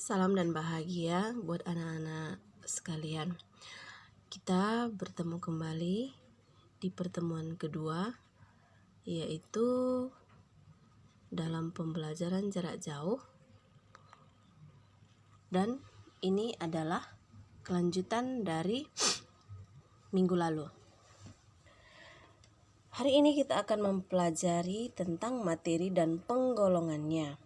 Salam dan bahagia buat anak-anak sekalian. Kita bertemu kembali di pertemuan kedua, yaitu dalam pembelajaran jarak jauh. Dan ini adalah kelanjutan dari minggu lalu. Hari ini kita akan mempelajari tentang materi dan penggolongannya,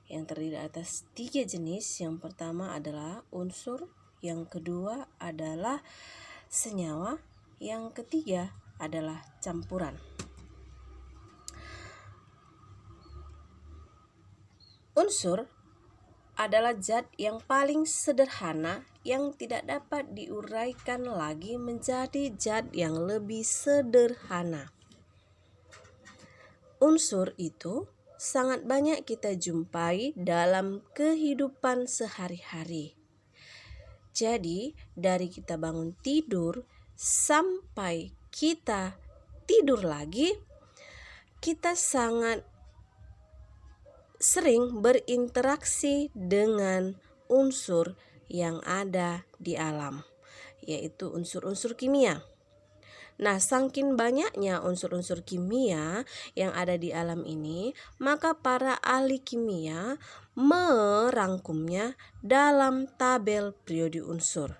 yang terdiri atas 3 jenis. Yang pertama adalah unsur, yang kedua adalah senyawa, yang ketiga adalah campuran. Unsur adalah zat yang paling sederhana yang tidak dapat diuraikan lagi menjadi zat yang lebih sederhana. Unsur itu sangat banyak kita jumpai dalam kehidupan sehari-hari. Jadi, dari kita bangun tidur sampai kita tidur lagi, kita sangat sering berinteraksi dengan unsur yang ada di alam, yaitu unsur-unsur kimia. Nah, saking banyaknya unsur-unsur kimia yang ada di alam ini, maka para ahli kimia merangkumnya dalam tabel periode unsur.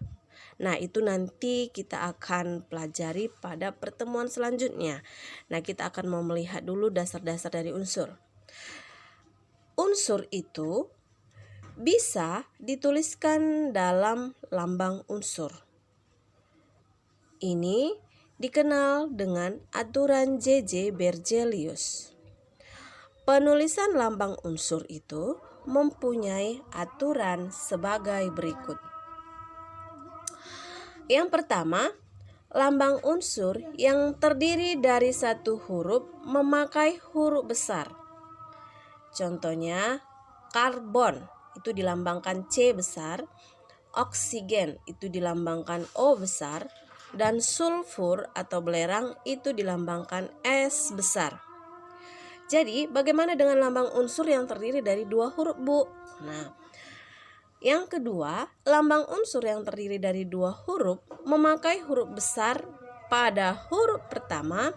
Nah, itu nanti kita akan pelajari pada pertemuan selanjutnya. Nah, kita akan mau melihat dulu dasar-dasar dari unsur. Unsur itu bisa dituliskan dalam lambang unsur. Ini dikenal dengan aturan J.J. Berzelius. Penulisan lambang unsur itu mempunyai aturan sebagai berikut. Yang pertama, lambang unsur yang terdiri dari satu huruf memakai huruf besar. Contohnya, karbon itu dilambangkan C besar, oksigen itu dilambangkan O besar, dan sulfur atau belerang itu dilambangkan S besar. Jadi, bagaimana dengan lambang unsur yang terdiri dari 2 huruf, Bu? Nah, yang kedua, lambang unsur yang terdiri dari 2 huruf memakai huruf besar pada huruf pertama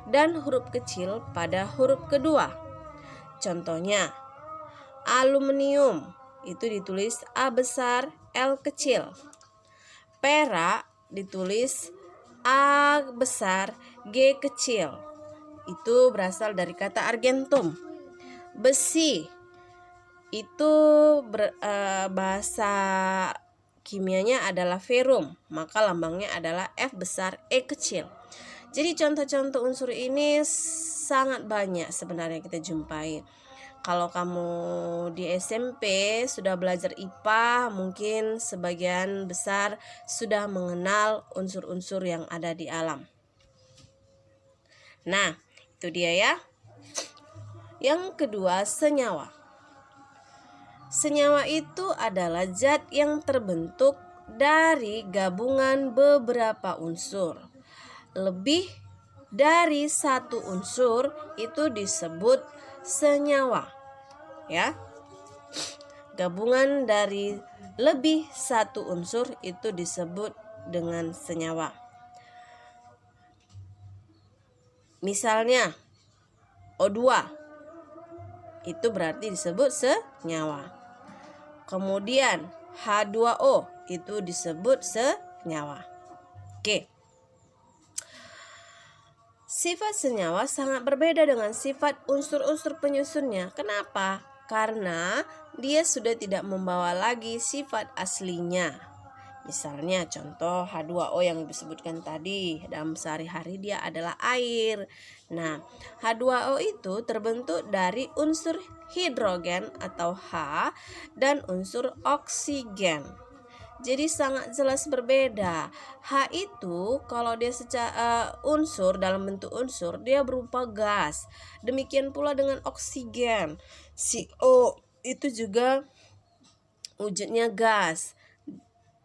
dan huruf kecil pada huruf kedua. Contohnya, aluminium itu ditulis A besar, L kecil. Perak ditulis A besar, G kecil. Itu berasal dari kata argentum. Besi itu bahasa kimianya adalah ferum, maka lambangnya adalah F besar, E kecil. Jadi contoh-contoh unsur ini sangat banyak sebenarnya kita jumpai. Kalau kamu di SMP sudah belajar IPA, mungkin sebagian besar sudah mengenal unsur-unsur yang ada di alam. Nah, itu dia ya. Yang kedua, senyawa. Senyawa itu adalah zat yang terbentuk dari gabungan beberapa unsur. Lebih dari satu unsur itu disebut senyawa. Ya. Gabungan dari lebih satu unsur itu disebut dengan senyawa. Misalnya O2 itu berarti disebut senyawa. Kemudian H2O itu disebut senyawa. Oke. Sifat senyawa sangat berbeda dengan sifat unsur-unsur penyusunnya. Kenapa? Karena dia sudah tidak membawa lagi sifat aslinya. Misalnya contoh H2O yang disebutkan tadi, dalam sehari-hari dia adalah air. Nah, H2O itu terbentuk dari unsur hidrogen atau H dan unsur oksigen. Jadi sangat jelas berbeda. H itu kalau dia secara unsur, dalam bentuk unsur, dia berupa gas. Demikian pula dengan oksigen. CO itu juga wujudnya gas.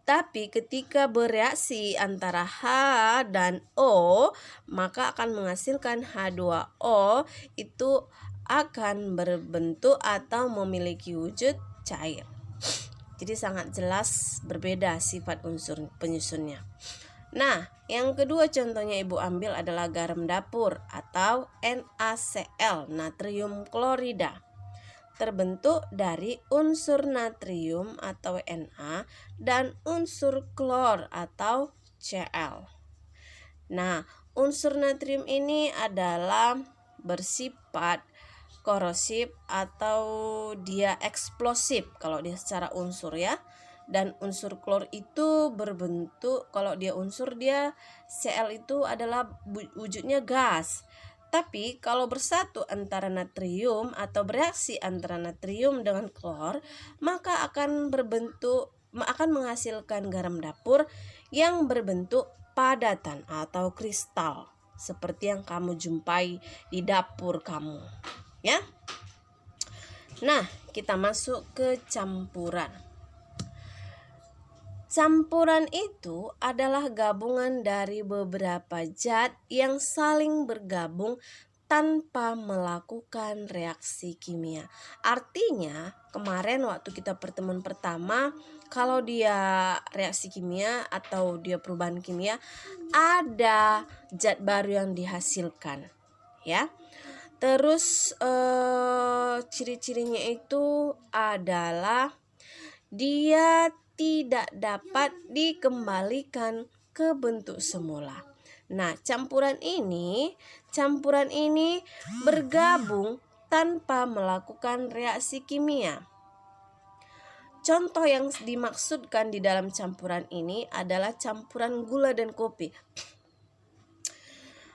Tapi ketika bereaksi antara H dan O, maka akan menghasilkan H2O, itu akan berbentuk atau memiliki wujud cair. Jadi sangat jelas berbeda sifat unsur penyusunnya. Nah, yang kedua contohnya Ibu ambil adalah garam dapur atau NaCl, natrium klorida. Terbentuk dari unsur natrium atau Na dan unsur klor atau Cl. Nah, unsur natrium ini adalah bersifat korosif atau dia eksplosif kalau dia secara unsur ya. Dan unsur klor itu berbentuk, kalau dia unsur dia Cl itu adalah wujudnya gas. Tapi kalau bersatu antara natrium atau bereaksi antara natrium dengan klor, maka akan menghasilkan garam dapur yang berbentuk padatan atau kristal seperti yang kamu jumpai di dapur kamu, ya. Nah, kita masuk ke campuran. Campuran itu adalah gabungan dari beberapa zat yang saling bergabung tanpa melakukan reaksi kimia. Artinya, kemarin waktu kita pertemuan pertama, kalau dia reaksi kimia atau dia perubahan kimia, ada zat baru yang dihasilkan, ya. Terus ciri-cirinya itu adalah dia tidak dapat dikembalikan ke bentuk semula. Nah, campuran ini bergabung tanpa melakukan reaksi kimia. Contoh yang dimaksudkan di dalam campuran ini adalah campuran gula dan kopi.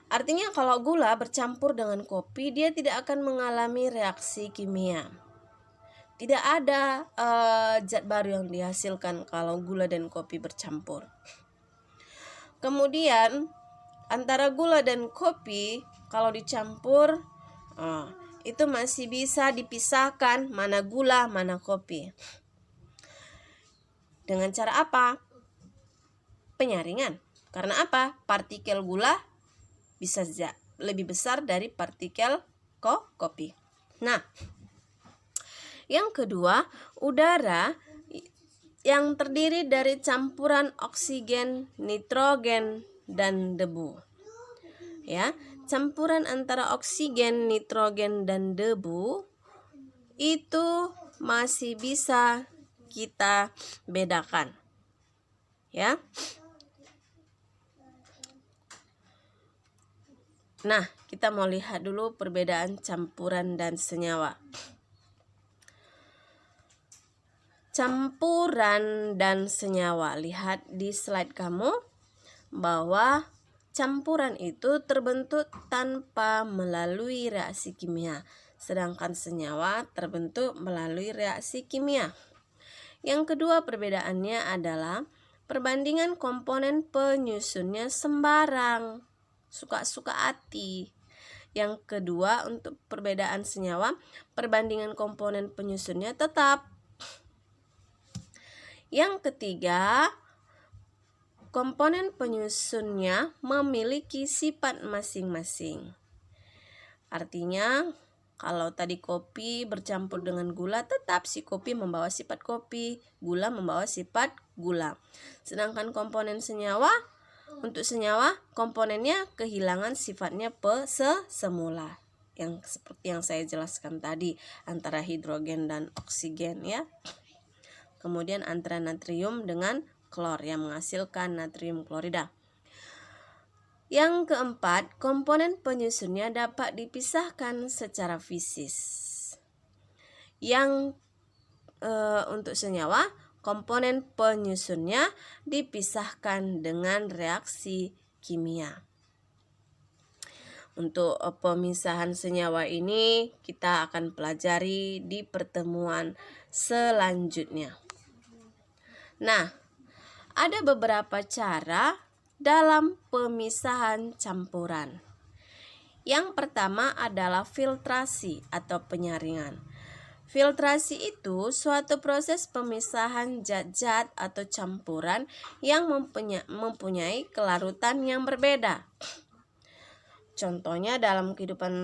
Artinya kalau gula bercampur dengan kopi, dia tidak akan mengalami reaksi kimia. Tidak ada zat baru yang dihasilkan kalau gula dan kopi bercampur. Kemudian antara gula dan kopi kalau dicampur itu masih bisa dipisahkan mana gula mana kopi. Dengan cara apa? Penyaringan. Karena apa? Partikel gula bisa lebih besar dari partikel kopi. Nah, yang kedua, udara yang terdiri dari campuran oksigen, nitrogen, dan debu. Ya, campuran antara oksigen, nitrogen, dan debu itu masih bisa kita bedakan. Ya. Nah, kita mau lihat dulu perbedaan campuran dan senyawa. Campuran dan senyawa. Lihat di slide kamu bahwa campuran itu terbentuk tanpa melalui reaksi kimia, sedangkan senyawa terbentuk melalui reaksi kimia. Yang kedua perbedaannya adalah perbandingan komponen penyusunnya sembarang, suka-suka hati. Yang kedua untuk perbedaan senyawa, perbandingan komponen penyusunnya tetap. Yang ketiga, komponen penyusunnya memiliki sifat masing-masing. Artinya, kalau tadi kopi bercampur dengan gula, tetap si kopi membawa sifat kopi, gula membawa sifat gula. Sedangkan komponen senyawa, untuk senyawa komponennya kehilangan sifatnya semula. Yang seperti yang saya jelaskan tadi, antara hidrogen dan oksigen ya. Kemudian antara natrium dengan klor yang menghasilkan natrium klorida. Yang keempat, komponen penyusunnya dapat dipisahkan secara fisis. Yang untuk senyawa, komponen penyusunnya dipisahkan dengan reaksi kimia. Untuk pemisahan senyawa ini kita akan pelajari di pertemuan selanjutnya. Nah, ada beberapa cara dalam pemisahan campuran. Yang pertama adalah filtrasi atau penyaringan. Filtrasi itu suatu proses pemisahan zat-zat atau campuran yang mempunyai kelarutan yang berbeda. Contohnya dalam kehidupan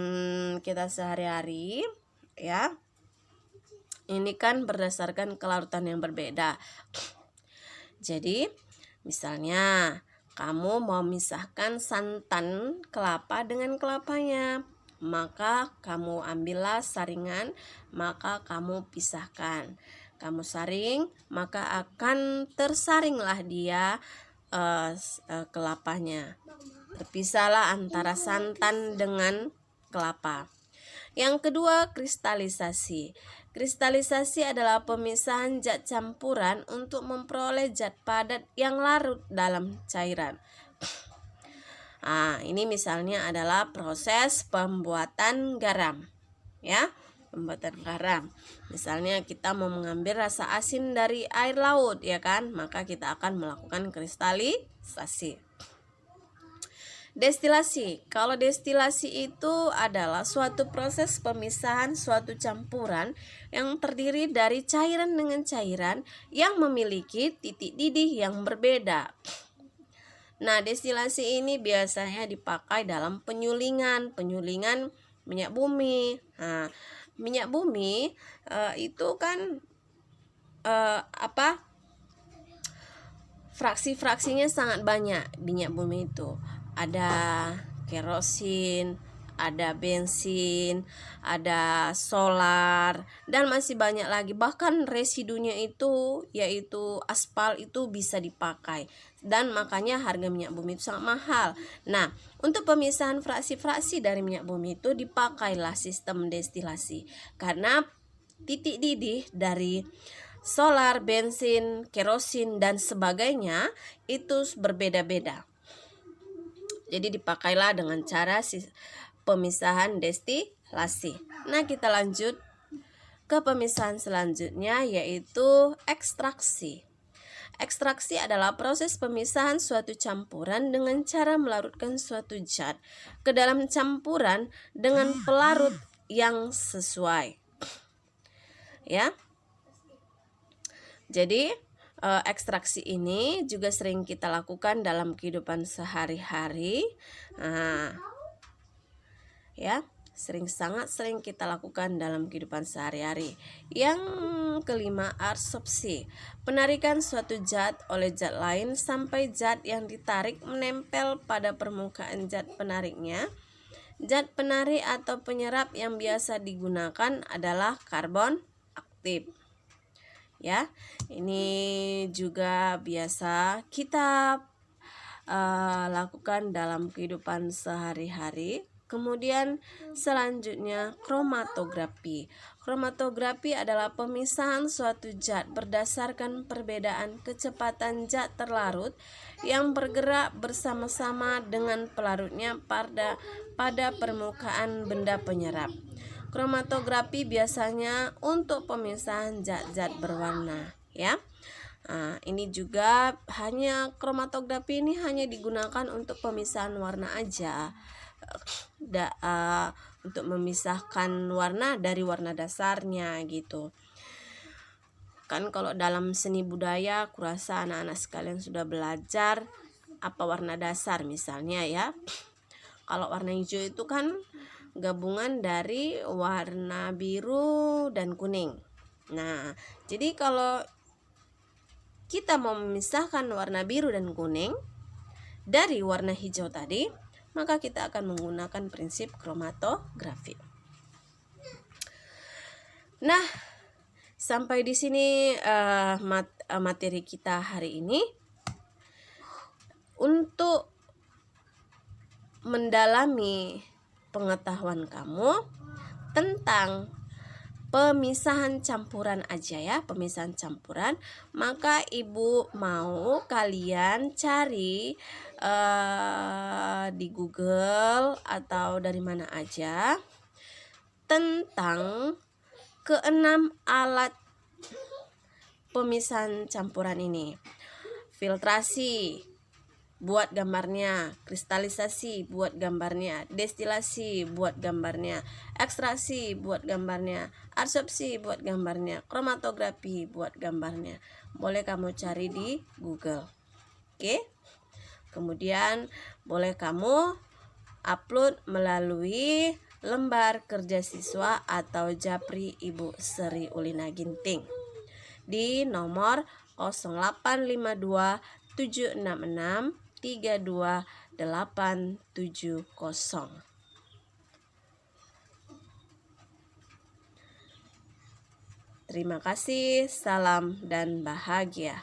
kita sehari-hari ya. Ini kan berdasarkan kelarutan yang berbeda. Jadi, misalnya kamu mau memisahkan santan kelapa dengan kelapanya, maka kamu ambillah saringan, maka kamu pisahkan. Kamu saring, maka akan tersaringlah dia kelapanya. Terpisahlah antara santan dengan kelapa. Yang kedua, kristalisasi. Kristalisasi adalah pemisahan zat campuran untuk memperoleh zat padat yang larut dalam cairan. Ini misalnya adalah proses pembuatan garam, ya. Pembuatan garam. Misalnya kita mau mengambil rasa asin dari air laut, ya kan? Maka kita akan melakukan kristalisasi. Destilasi. Kalau destilasi itu adalah suatu proses pemisahan suatu campuran yang terdiri dari cairan dengan cairan yang memiliki titik didih yang berbeda. Nah, destilasi ini biasanya dipakai dalam penyulingan minyak bumi. Nah, minyak bumi itu kan fraksi-fraksinya sangat banyak. Minyak bumi itu ada kerosin, ada bensin, ada solar, dan masih banyak lagi. Bahkan residunya itu yaitu aspal itu bisa dipakai, dan makanya harga minyak bumi itu sangat mahal. Nah, untuk pemisahan fraksi-fraksi dari minyak bumi itu dipakailah sistem destilasi, karena titik didih dari solar, bensin, kerosin, dan sebagainya itu berbeda-beda. Jadi dipakailah dengan cara pemisahan destilasi. Nah, kita lanjut ke pemisahan selanjutnya, yaitu ekstraksi. Ekstraksi adalah proses pemisahan suatu campuran dengan cara melarutkan suatu zat ke dalam campuran dengan pelarut yang sesuai. Ya. Jadi ekstraksi ini juga sering kita lakukan dalam kehidupan sehari-hari. Sangat sering kita lakukan dalam kehidupan sehari-hari. Yang kelima, adsorpsi. Penarikan suatu zat oleh zat lain sampai zat yang ditarik menempel pada permukaan zat penariknya. Zat penarik atau penyerap yang biasa digunakan adalah karbon aktif. Ya, ini juga biasa kita lakukan dalam kehidupan sehari-hari. Kemudian selanjutnya kromatografi. Kromatografi adalah pemisahan suatu zat berdasarkan perbedaan kecepatan zat terlarut yang bergerak bersama-sama dengan pelarutnya pada permukaan benda penyerap. Kromatografi biasanya untuk pemisahan zat-zat berwarna, ya. Ini juga kromatografi ini hanya digunakan untuk pemisahan warna aja, untuk memisahkan warna dari warna dasarnya gitu. Kan kalau dalam seni budaya, kurasa anak-anak sekalian sudah belajar apa warna dasar misalnya, ya. Kalau warna hijau itu kan gabungan dari warna biru dan kuning. Nah, jadi kalau kita mau memisahkan warna biru dan kuning dari warna hijau tadi, maka kita akan menggunakan prinsip kromatografi. Nah, sampai di sini materi kita hari ini. Untuk mendalami pengetahuan kamu tentang pemisahan campuran aja, ya, pemisahan campuran, maka ibu mau kalian cari di Google atau dari mana aja tentang keenam alat pemisahan campuran ini. Filtrasi, buat gambarnya. Kristalisasi, buat gambarnya. Destilasi, buat gambarnya. Ekstraksi, buat gambarnya. Adsorpsi, buat gambarnya. Kromatografi, buat gambarnya. Boleh kamu cari di Google. Oke? Kemudian boleh kamu upload melalui lembar kerja siswa atau Japri Ibu Sri Ulina Ginting di nomor 0852 766 32870. Terima kasih, salam dan bahagia.